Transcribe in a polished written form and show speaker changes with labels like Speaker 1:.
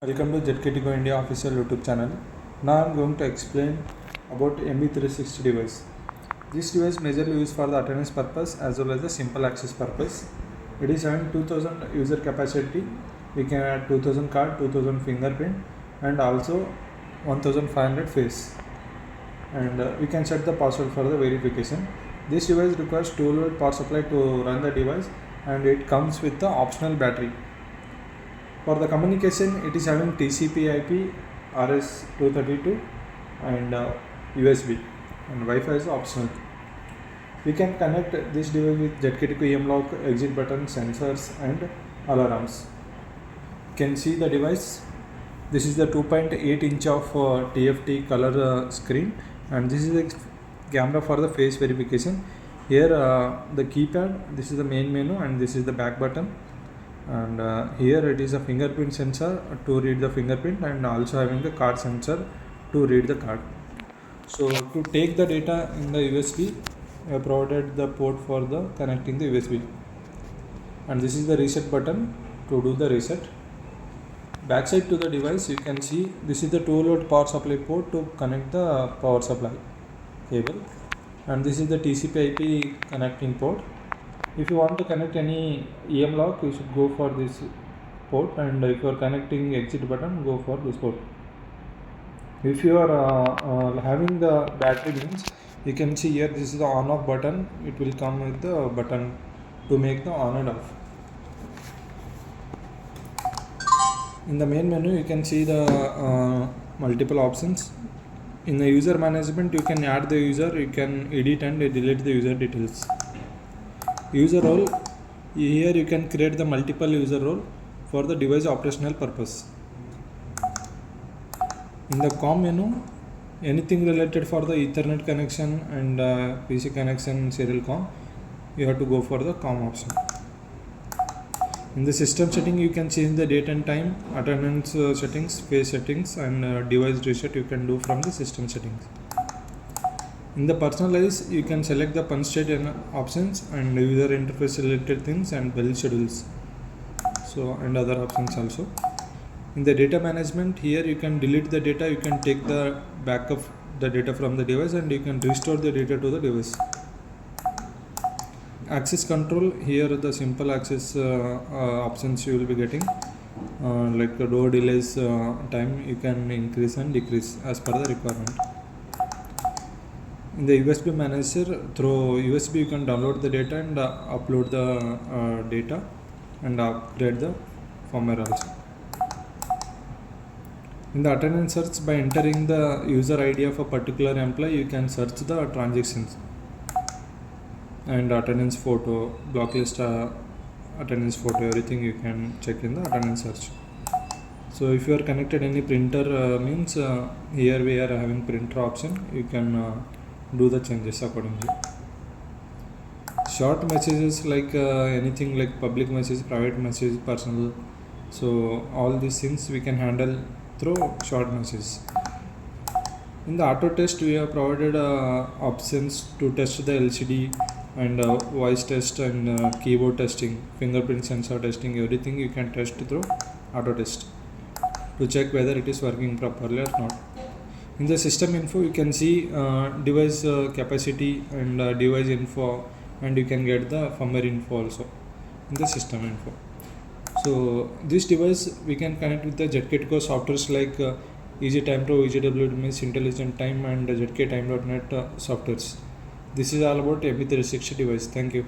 Speaker 1: Welcome to ZKTeco India official YouTube channel. Now I am going to explain about MB360 device. This device majorly used for the attendance purpose as well as the simple access purpose. It is having 2000 user capacity. We can add 2000 card, 2000 fingerprint and also 1500 face. And we can set the password for the verification. This device requires 12-volt power supply to run the device and it comes with the optional battery. For the communication, it is having TCP/IP, RS-232 and USB, and Wi-Fi is optional. We can connect this device with ZKTeco EM lock, exit button, sensors and alarms. You can see the device. This is the 2.8 inch of TFT color screen, and this is the camera for the face verification. Here the keypad, this is the main menu and this is the back button. And here it is a fingerprint sensor to read the fingerprint and also having the card sensor to read the card. So to take the data in the USB, I have provided the port for the connecting the USB, and this is the reset button to do the reset. Backside to the device, you can see this is the 12-volt power supply port to connect the power supply cable, and this is the TCP/IP connecting port. If you want to connect any EM lock, you should go for this port, and if you are connecting exit button, go for this port. If you are having the battery means, you can see here this is the on off button. It will come with the button to make the on and off. In the main menu, you can see the multiple options. In the user management, you can add the user, you can edit and delete the user details. User role, here you can create the multiple user role for the device operational purpose. In the COM menu, anything related for the Ethernet connection and PC connection, serial COM, you have to go for the COM option. In the system setting, you can change the date and time, attendance settings, face settings and device reset you can do from the system settings. In the personalize, you can select the punch state options and user interface related things and bell schedules, and other options also. In the data management, here you can delete the data, you can take the backup the data from the device and you can restore the data to the device. Access control, here the simple access options you will be getting, like the door delays time you can increase and decrease as per the requirement. In the USB manager, through USB you can download the data and upload the data and upgrade the firmware also. In the attendance search, by entering the user ID of a particular employee, you can search the transactions and attendance photo, block list attendance photo, everything you can check in the attendance search. So if you are connected any printer means here we are having printer option, you can do the changes accordingly. Short messages like anything like public message, private message, personal, so all these things we can handle through short messages. In the auto test, we have provided options to test the LCD and voice test and keyboard testing, fingerprint sensor testing, everything you can test through auto test to check whether it is working properly or not. In the system info, you can see device capacity and device info, and you can get the firmware info also in the system info. So this device we can connect with the ZKTeco softwares like Easy Time Pro, EasyWMS, Intelligent Time and ZK Time.net softwares. This is all about MB360 device. Thank you.